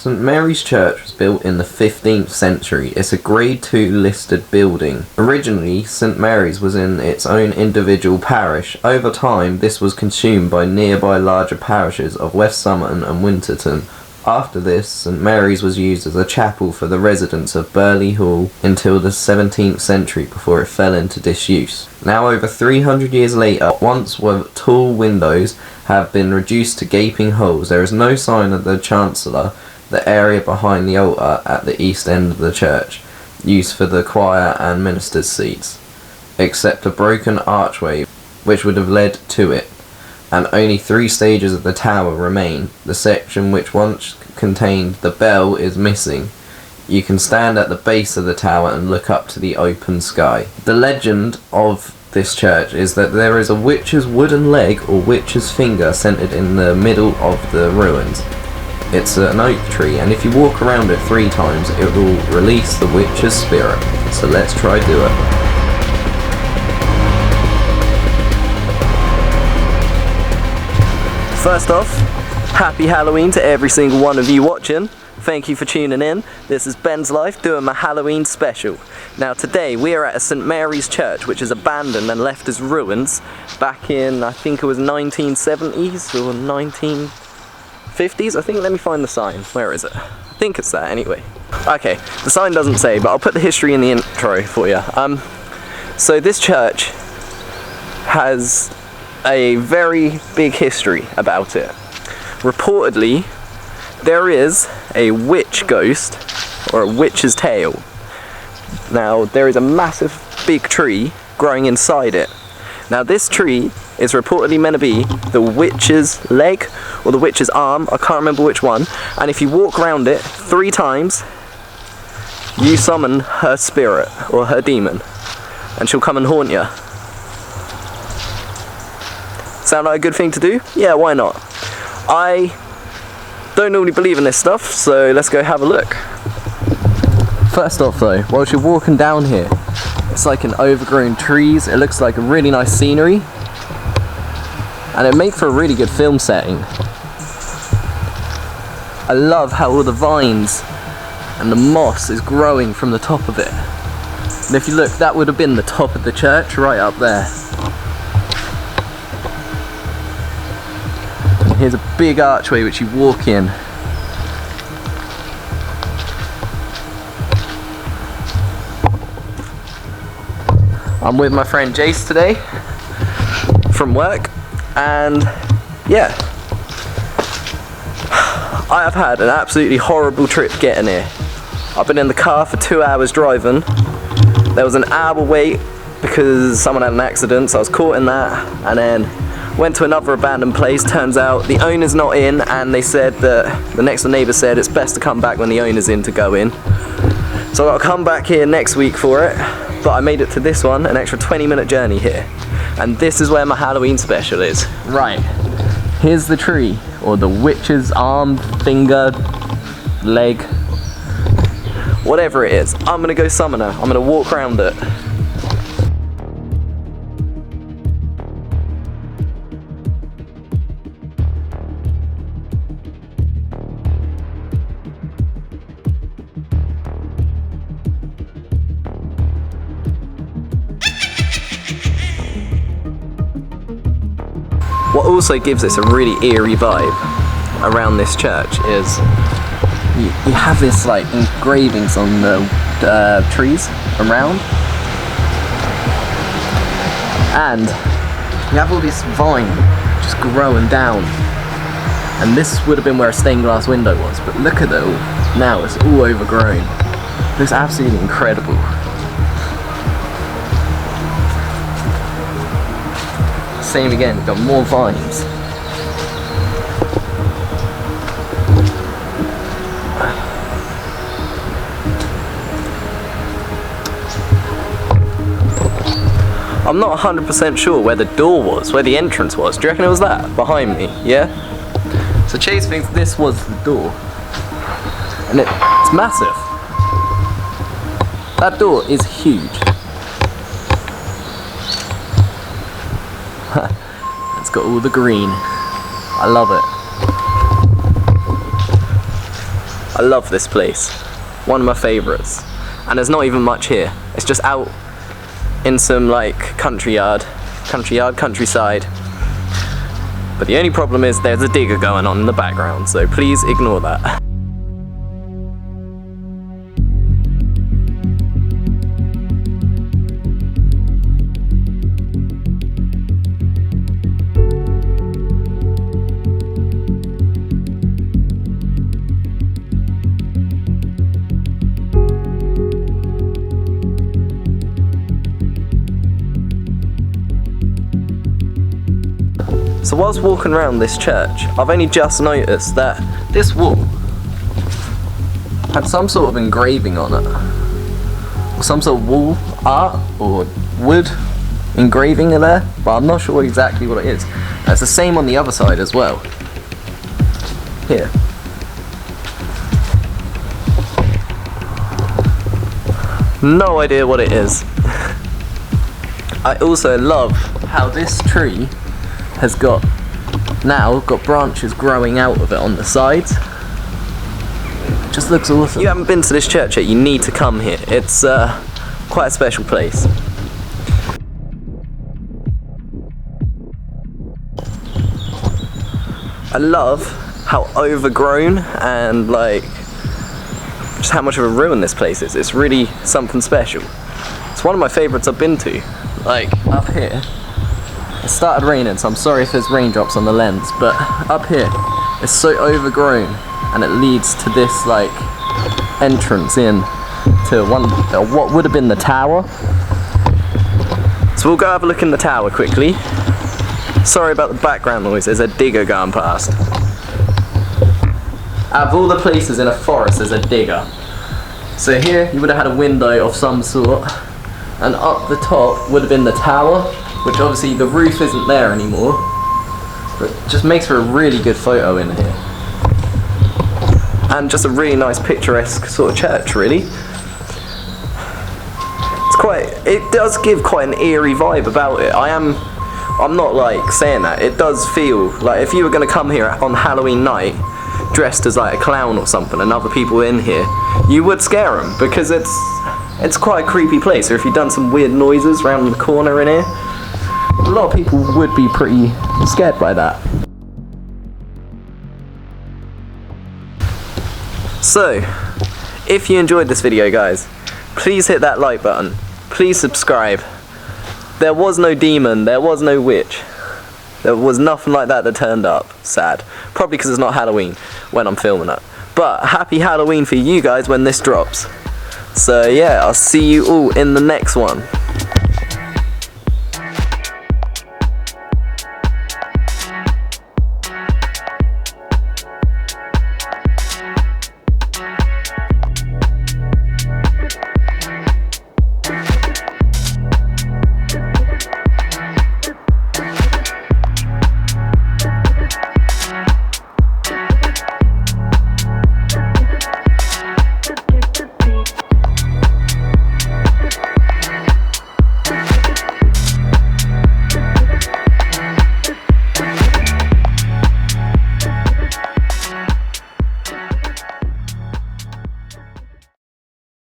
St Mary's Church was built in the 15th century. It's a Grade 2 listed building. Originally, St Mary's was in its own individual parish. Over time, this was consumed by nearby larger parishes of West Somerton and Winterton. After this, St Mary's was used as a chapel for the residents of Burley Hall until the 17th century before it fell into disuse. Now over 300 years later, once were tall windows have been reduced to gaping holes. There is no sign of the chancellor, the area behind the altar at the east end of the church, used for the choir and ministers' seats, except a broken archway which would have led to it, and only 3 stages of the tower remain. The section which once contained the bell is missing. You can stand at the base of the tower and look up to the open sky. The legend of this church is that there is a witch's wooden leg or witch's finger centered in the middle of the ruins. It's an oak tree, and if you walk around it 3 times, it will release the witch's spirit. So let's try do it. First off, happy Halloween to every single one of you watching. Thank you for tuning in. This is Benslife doing my Halloween special. Now today we are at a St Mary's Church which is abandoned and left as ruins back in, I think it was 1970s or 1950s, I think. Let me find the sign. Where is it? I think it's that anyway. Okay, the sign doesn't say, but I'll put the history in the intro for you. So this church has a very big history about it. Reportedly, there is a witch ghost, or a witch's tail. Now, there is a massive big tree growing inside it. Now, this tree is reportedly meant to be the witch's leg, or the witch's arm, I can't remember which one, and if you walk around it 3 times, you summon her spirit, or her demon, and she'll come and haunt you. Sound like a good thing to do? Yeah, why not? I don't normally believe in this stuff, so let's go have a look. First off though, whilst you're walking down here, it's like an overgrown trees, it looks like a really nice scenery, and it makes for a really good film setting. I love how all the vines and the moss is growing from the top of it. And if you look, that would have been the top of the church right up there. Here's a big archway which you walk in. I'm with my friend Jace today from work, and yeah, I have had an absolutely horrible trip getting here. I've been in the car for 2 hours driving. There was an hour wait because someone had an accident, so I was caught in that, and then went to another abandoned place. Turns out the owner's not in, and they said that the next door neighbour said it's best to come back when the owner's in to go in. So I've got to come back here next week for it, but I made it to this one, an extra 20-minute journey here. And this is where my Halloween special is. Right, here's the tree, or the witch's arm, finger, leg, whatever it is. I'm going to go summon her. I'm going to walk around it. What also gives this a really eerie vibe around this church is you have this like engravings on the trees around, and you have all this vine just growing down, and this would have been where a stained glass window was, but look at it all now, it's all overgrown. It looks absolutely incredible. Same again, got more vines. I'm not 100% sure where the door was, where the entrance was. Do you reckon it was that? Behind me, yeah? So Chase thinks this was the door. And it's massive. That door is huge. It's got all the green. I love it. I love this place. One of my favourites. And there's not even much here. It's just out in some like countryside. But the only problem is there's a digger going on in the background, so please ignore that. So whilst walking around this church, I've only just noticed that this wall had some sort of engraving on it. Or some sort of wall art or wood engraving in there, but I'm not sure exactly what it is. And it's the same on the other side as well. Here. No idea what it is. I also love how this tree has got branches growing out of it on the sides. It just looks awesome. If you haven't been to this church yet, you need to come here. It's quite a special place. I love how overgrown and like just how much of a ruin this place is. It's really something special. It's one of my favourites I've been to. Like up here, it started raining, so I'm sorry if there's raindrops on the lens, but up here it's so overgrown and it leads to this like entrance in to what would have been the tower. So we'll go have a look in the tower quickly. Sorry about the background noise, there's a digger going past. Out of all the places in a forest, there's a digger. So here you would have had a window of some sort, and up the top would have been the tower, which obviously the roof isn't there anymore, but it just makes for a really good photo in here. And just a really nice picturesque sort of church, really. It does give quite an eerie vibe about it. I'm not like saying that, it does feel like if you were going to come here on Halloween night dressed as like a clown or something and other people in here, you would scare them, because it's quite a creepy place. Or if you've done some weird noises around the corner in here, a lot of people would be pretty scared by that. So, if you enjoyed this video guys, please hit that like button, please subscribe. There was no demon, there was no witch, there was nothing like that turned up. Sad. Probably because it's not Halloween when I'm filming it. But happy Halloween for you guys when this drops. So yeah, I'll see you all in the next one.